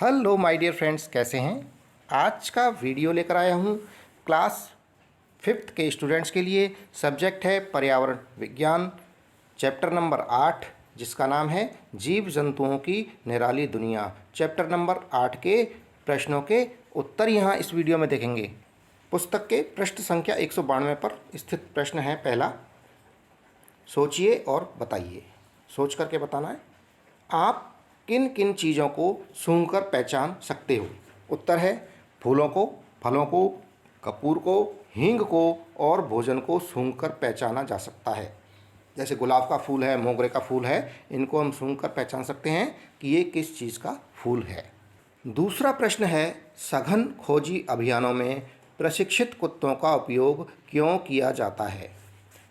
Hello my dear friends, कैसे हैं। आज का वीडियो लेकर आया हूँ क्लास 5th के स्टूडेंट्स के लिए। सब्जेक्ट है पर्यावरण विज्ञान, चैप्टर नंबर 8, जिसका नाम है जीव जंतुओं की निराली दुनिया। चैप्टर नंबर 8 के प्रश्नों के उत्तर यहाँ इस वीडियो में देखेंगे। पुस्तक के पृष्ठ संख्या 192 पर स्थित प्रश्न है पहला, सोचिए और बताइए। सोच करके बताना है। आप किन किन चीज़ों को सूंघकर पहचान सकते हो। उत्तर है फूलों को, फलों को, कपूर को, हींग को और भोजन को सूंघकर पहचाना जा सकता है। जैसे गुलाब का फूल है, मोगरे का फूल है, इनको हम सूंघकर पहचान सकते हैं कि ये किस चीज़ का फूल है। दूसरा प्रश्न है, सघन खोजी अभियानों में प्रशिक्षित कुत्तों का उपयोग क्यों किया जाता है।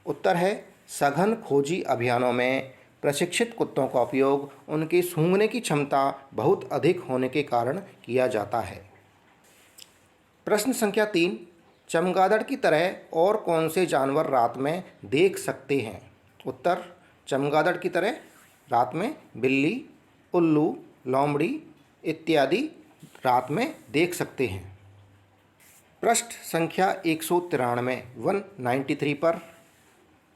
उत्तर है सघन खोजी अभियानों में प्रशिक्षित कुत्तों का उपयोग उनकी सूंघने की क्षमता बहुत अधिक होने के कारण किया जाता है। प्रश्न संख्या 3, चमगादड़ की तरह और कौन से जानवर रात में देख सकते हैं। उत्तर, चमगादड़ की तरह रात में बिल्ली, उल्लू, लोमड़ी इत्यादि रात में देख सकते हैं। पृष्ठ संख्या 193 पर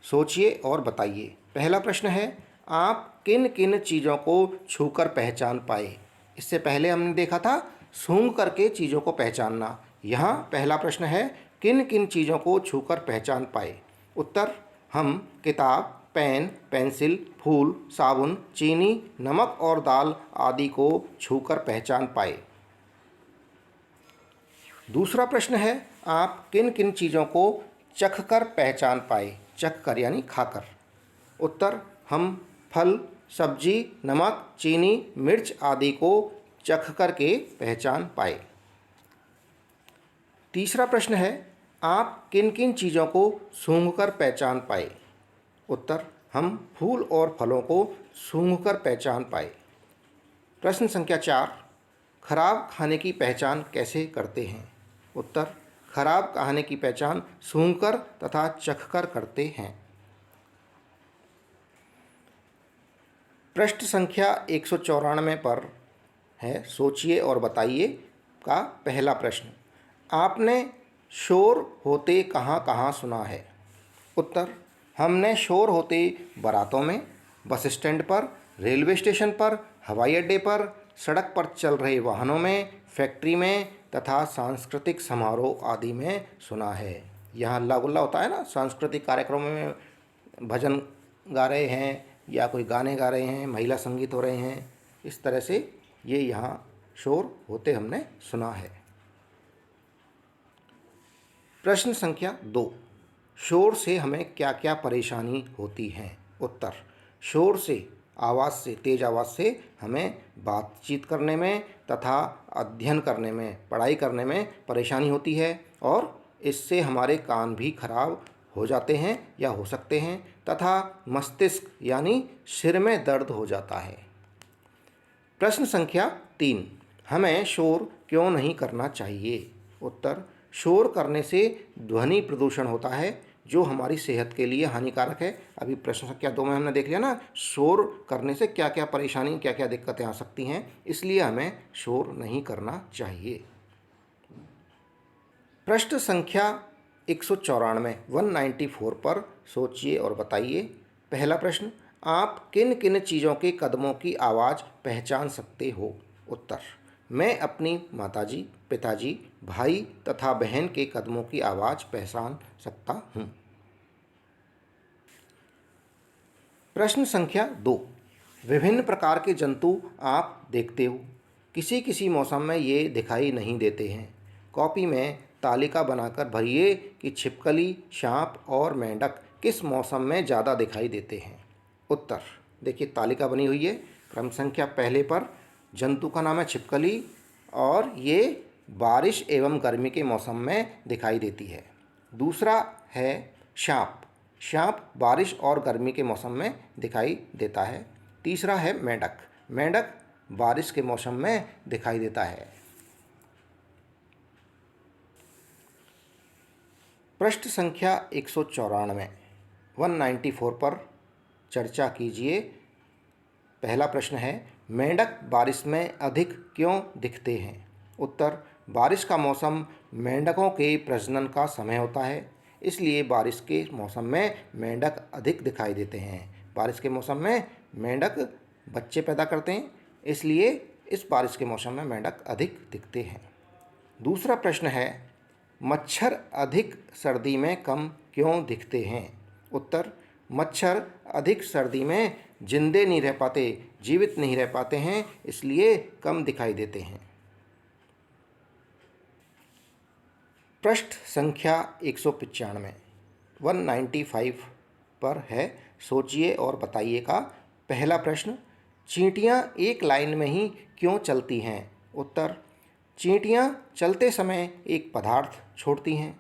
सोचिए और बताइए। पहला प्रश्न है, आप किन किन चीज़ों को छूकर पहचान पाए। इससे पहले हमने देखा था सूंघ करके चीज़ों को पहचानना। यहाँ पहला प्रश्न है, किन किन चीज़ों को छूकर पहचान पाए। उत्तर, हम किताब, पेन, पेंसिल, फूल, साबुन, चीनी, नमक और दाल आदि को छूकर पहचान पाए। दूसरा प्रश्न है, आप किन किन चीज़ों को चखकर पहचान पाए। चखकर यानी खाकर। उत्तर, हम फल, सब्जी, नमक, चीनी, मिर्च आदि को चख कर के पहचान पाए। तीसरा प्रश्न है, आप किन किन चीज़ों को सूंघकर पहचान पाए। उत्तर, हम फूल और फलों को सूंघकर पहचान पाए। प्रश्न संख्या 4, खराब खाने की पहचान कैसे करते हैं। उत्तर, खराब खाने की पहचान सूंघकर तथा चखकर करते हैं। पृष्ठ संख्या 194 पर है, सोचिए और बताइए का पहला प्रश्न, आपने शोर होते कहाँ कहाँ सुना है। उत्तर, हमने शोर होते बारातों में, बस स्टैंड पर, रेलवे स्टेशन पर, हवाई अड्डे पर, सड़क पर चल रहे वाहनों में, फैक्ट्री में तथा सांस्कृतिक समारोह आदि में सुना है। यहाँ हल्ला गुल्ला होता है ना, सांस्कृतिक कार्यक्रमों में भजन गा रहे हैं या कोई गाने गा रहे हैं, महिला संगीत हो रहे हैं, इस तरह से ये यहाँ शोर होते हमने सुना है। प्रश्न संख्या 2, शोर से हमें क्या क्या परेशानी होती है। उत्तर, शोर से, आवाज़ से, तेज़ आवाज़ से हमें बातचीत करने में तथा अध्ययन करने में, पढ़ाई करने में परेशानी होती है और इससे हमारे कान भी खराब हो जाते हैं या हो सकते हैं तथा मस्तिष्क यानी सिर में दर्द हो जाता है। प्रश्न संख्या 3, हमें शोर क्यों नहीं करना चाहिए। उत्तर, शोर करने से ध्वनि प्रदूषण होता है जो हमारी सेहत के लिए हानिकारक है। अभी प्रश्न संख्या 2 में हमने देख लिया ना, शोर करने से क्या क्या परेशानी, क्या क्या दिक्कतें आ सकती हैं, इसलिए हमें शोर नहीं करना चाहिए। प्रश्न संख्या 194 पर सोचिए और बताइए। पहला प्रश्न, आप किन किन चीज़ों के कदमों की आवाज़ पहचान सकते हो। उत्तर, मैं अपनी माताजी, पिताजी, भाई तथा बहन के कदमों की आवाज़ पहचान सकता हूँ। प्रश्न संख्या 2, विभिन्न प्रकार के जंतु आप देखते हो, किसी किसी मौसम में ये दिखाई नहीं देते हैं। कॉपी में तालिका बनाकर भरिए कि छिपकली, सांप और मेंढक किस मौसम में ज़्यादा दिखाई देते हैं। उत्तर, देखिए तालिका बनी हुई है। क्रम संख्या पहले पर जंतु का नाम है छिपकली और ये बारिश एवं गर्मी के मौसम में दिखाई देती है। दूसरा है सांप, सांप बारिश और गर्मी के मौसम में दिखाई देता है। तीसरा है मेंढक, मेंढक बारिश के मौसम में दिखाई देता है। पृष्ठ संख्या 194 पर चर्चा कीजिए। पहला प्रश्न है, मेंढक बारिश में अधिक क्यों दिखते हैं? उत्तर, बारिश का मौसम मेंढकों के प्रजनन का समय होता है, इसलिए बारिश के मौसम में मेंढक अधिक दिखाई देते हैं। बारिश के मौसम में मेंढक बच्चे पैदा करते हैं, इसलिए इस बारिश के मौसम में मेंढक अधिक दिखते हैं। दूसरा प्रश्न है, मच्छर अधिक सर्दी में कम क्यों दिखते हैं? उत्तर, मच्छर अधिक सर्दी में जिंदे नहीं रह पाते, जीवित नहीं रह पाते हैं, इसलिए कम दिखाई देते हैं। पृष्ठ संख्या 195 195 पर है, सोचिए और बताइए का पहला प्रश्न, चींटियां एक लाइन में ही क्यों चलती हैं? उत्तर, चींटियां चलते समय एक पदार्थ छोड़ती हैं।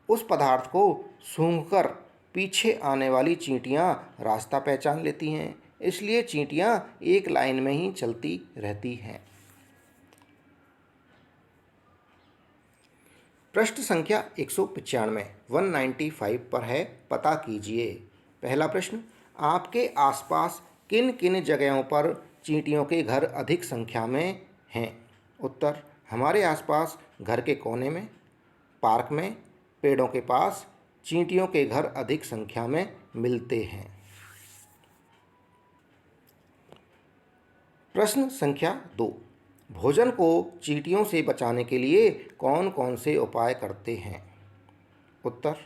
उस पदार्थ को सूंघकर पीछे आने वाली चींटियां रास्ता पहचान लेती हैं, इसलिए चींटियां एक लाइन में ही चलती रहती हैं। पृष्ठ संख्या 195 195 पर है, पता कीजिए। पहला प्रश्न, आपके आसपास किन किन जगहों पर चींटियों के घर अधिक संख्या में हैं? उत्तर, हमारे आसपास घर के कोने में, पार्क में, पेड़ों के पास चींटियों के घर अधिक संख्या में मिलते हैं। प्रश्न संख्या 2, भोजन को चींटियों से बचाने के लिए कौन कौन से उपाय करते हैं? उत्तर,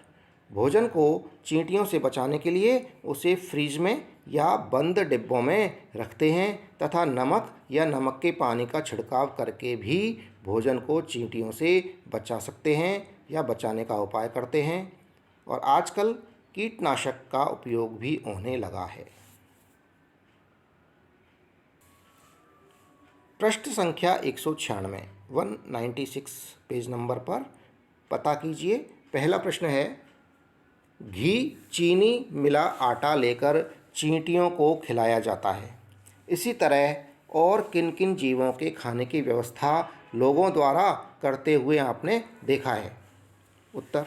भोजन को चींटियों से बचाने के लिए उसे फ्रीज में या बंद डिब्बों में रखते हैं तथा नमक या नमक के पानी का छिड़काव करके भी भोजन को चींटियों से बचा सकते हैं या बचाने का उपाय करते हैं, और आजकल कीटनाशक का उपयोग भी होने लगा है। पृष्ठ संख्या 196 196 पेज नंबर पर पता कीजिए। पहला प्रश्न है, घी चीनी मिला आटा लेकर चींटियों को खिलाया जाता है। इसी तरह और किन किन जीवों के खाने की व्यवस्था लोगों द्वारा करते हुए आपने देखा है? उत्तर,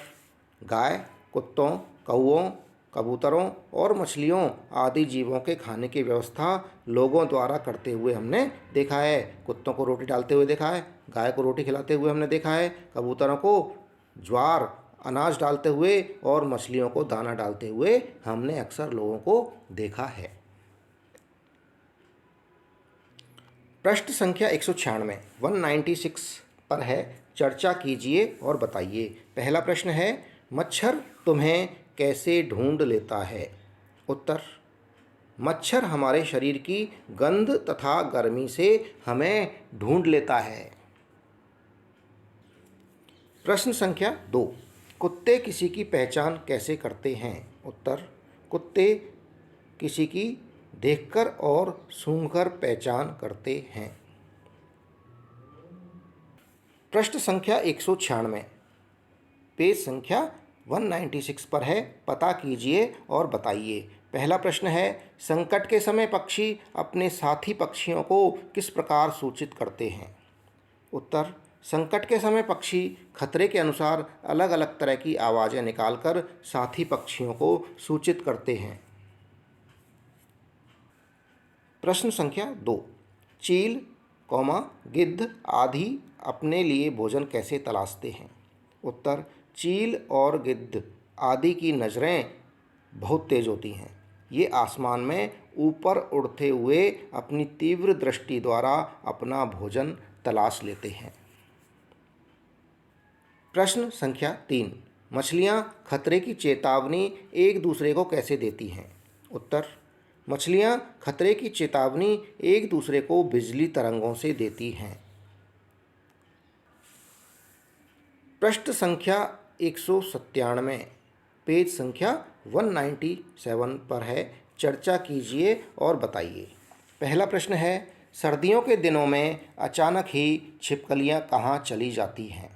गाय, कुत्तों, कौओं, कबूतरों और मछलियों आदि जीवों के खाने की व्यवस्था लोगों द्वारा करते हुए हमने देखा है। कुत्तों को रोटी डालते हुए देखा है, गाय को रोटी खिलाते हुए हमने देखा है, कबूतरों को ज्वार अनाज डालते हुए और मछलियों को दाना डालते हुए हमने अक्सर लोगों को देखा है। पृष्ठ संख्या 196 196 पर है, चर्चा कीजिए और बताइए। पहला प्रश्न है, मच्छर तुम्हें कैसे ढूंढ लेता है? उत्तर, मच्छर हमारे शरीर की गंध तथा गर्मी से हमें ढूंढ लेता है। प्रश्न संख्या 2, कुत्ते किसी की पहचान कैसे करते हैं? उत्तर, कुत्ते किसी की देखकर और सूंघकर पहचान करते हैं। पृष्ठ संख्या 196 पेज संख्या 196 पर है, पता कीजिए और बताइए। पहला प्रश्न है, संकट के समय पक्षी अपने साथी पक्षियों को किस प्रकार सूचित करते हैं? उत्तर, संकट के समय पक्षी खतरे के अनुसार अलग अलग तरह की आवाज़ें निकालकर साथी पक्षियों को सूचित करते हैं। प्रश्न संख्या 2, चील, गिद्ध आदि अपने लिए भोजन कैसे तलाशते हैं? उत्तर, चील और गिद्ध आदि की नज़रें बहुत तेज होती हैं। ये आसमान में ऊपर उड़ते हुए अपनी तीव्र दृष्टि द्वारा अपना भोजन तलाश लेते हैं। प्रश्न संख्या 3, मछलियाँ खतरे की चेतावनी एक दूसरे को कैसे देती हैं? उत्तर, मछलियाँ खतरे की चेतावनी एक दूसरे को बिजली तरंगों से देती हैं। पृष्ठ संख्या 197 पेज संख्या 197 पर है, चर्चा कीजिए और बताइए। पहला प्रश्न है, सर्दियों के दिनों में अचानक ही छिपकलियाँ कहाँ चली जाती हैं?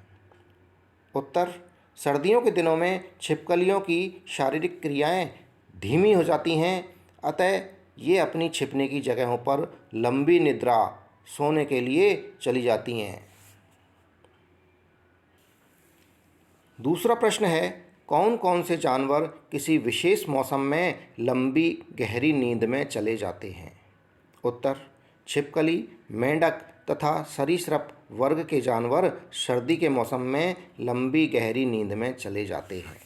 उत्तर, सर्दियों के दिनों में छिपकलियों की शारीरिक क्रियाएं धीमी हो जाती हैं, अतः ये अपनी छिपने की जगहों पर लंबी निद्रा सोने के लिए चली जाती हैं। दूसरा प्रश्न है, कौन कौन से जानवर किसी विशेष मौसम में लंबी गहरी नींद में चले जाते हैं? उत्तर, छिपकली, मेंढक तथा सरीसृप वर्ग के जानवर सर्दी के मौसम में लंबी गहरी नींद में चले जाते हैं।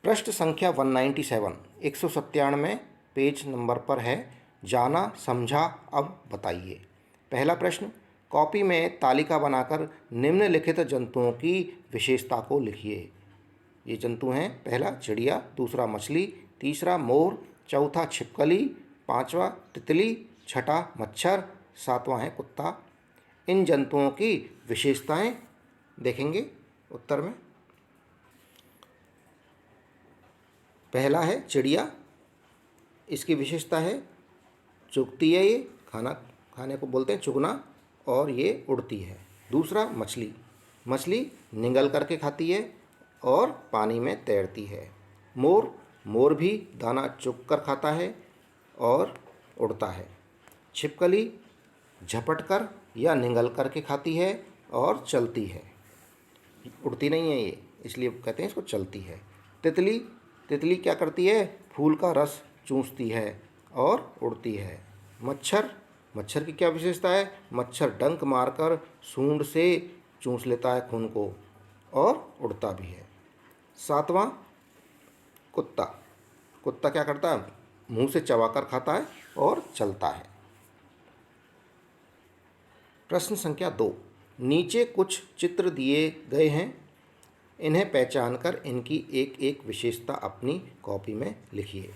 पृष्ठ संख्या 197 197 पेज नंबर पर है। जाना समझा अब बताइए। पहला प्रश्न, कॉपी में तालिका बनाकर निम्नलिखित जंतुओं की विशेषता को लिखिए। ये जंतु हैं, पहला चिड़िया, दूसरा मछली, तीसरा मोर, चौथा छिपकली, पांचवा तितली, छठा मच्छर, सातवां है कुत्ता। इन जंतुओं की विशेषताएं देखेंगे उत्तर में। पहला है चिड़िया, इसकी विशेषता है चुगती है, ये खाने को बोलते हैं चुगना, और ये उड़ती है। दूसरा मछली, मछली निगल करके खाती है और पानी में तैरती है। मोर भी दाना चुग कर खाता है और उड़ता है। छिपकली झपट कर या निगल करके खाती है और चलती है, उड़ती नहीं है ये, इसलिए कहते हैं इसको चलती है। तितली क्या करती है, फूल का रस चूसती है और उड़ती है। मच्छर की क्या विशेषता है, मच्छर डंक मारकर सूंड से चूस लेता है खून को और उड़ता भी है। सातवां कुत्ता क्या करता है, मुंह से चबाकर खाता है और चलता है। प्रश्न संख्या 2, नीचे कुछ चित्र दिए गए हैं, इन्हें पहचानकर इनकी एक एक विशेषता अपनी कॉपी में लिखिए।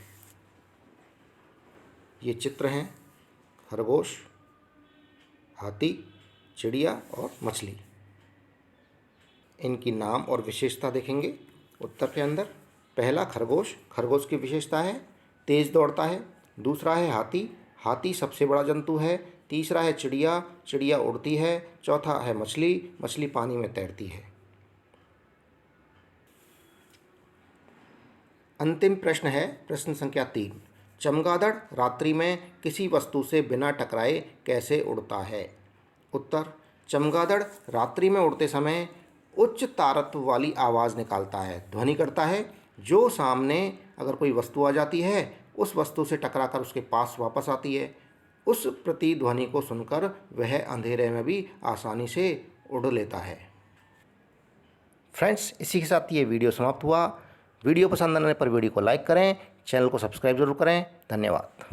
ये चित्र हैं खरगोश, हाथी, चिड़िया और मछली। इनकी नाम और विशेषता देखेंगे उत्तर के अंदर। पहला खरगोश की विशेषता है तेज़ दौड़ता है। दूसरा है हाथी सबसे बड़ा जंतु है। तीसरा है चिड़िया उड़ती है। चौथा है मछली पानी में तैरती है। अंतिम प्रश्न है प्रश्न संख्या 3, चमगादड़ रात्रि में किसी वस्तु से बिना टकराए कैसे उड़ता है। उत्तर, चमगादड़ रात्रि में उड़ते समय उच्च तारत्व वाली आवाज़ निकालता है, ध्वनि करता है, जो सामने अगर कोई वस्तु आ जाती है उस वस्तु से टकराकर उसके पास वापस आती है। उस प्रतिध्वनि को सुनकर वह अंधेरे में भी आसानी से उड़ लेता है। फ्रेंड्स, इसी के साथ ये वीडियो समाप्त हुआ। वीडियो पसंद आने पर वीडियो को लाइक करें, चैनल को सब्सक्राइब जरूर करें। धन्यवाद।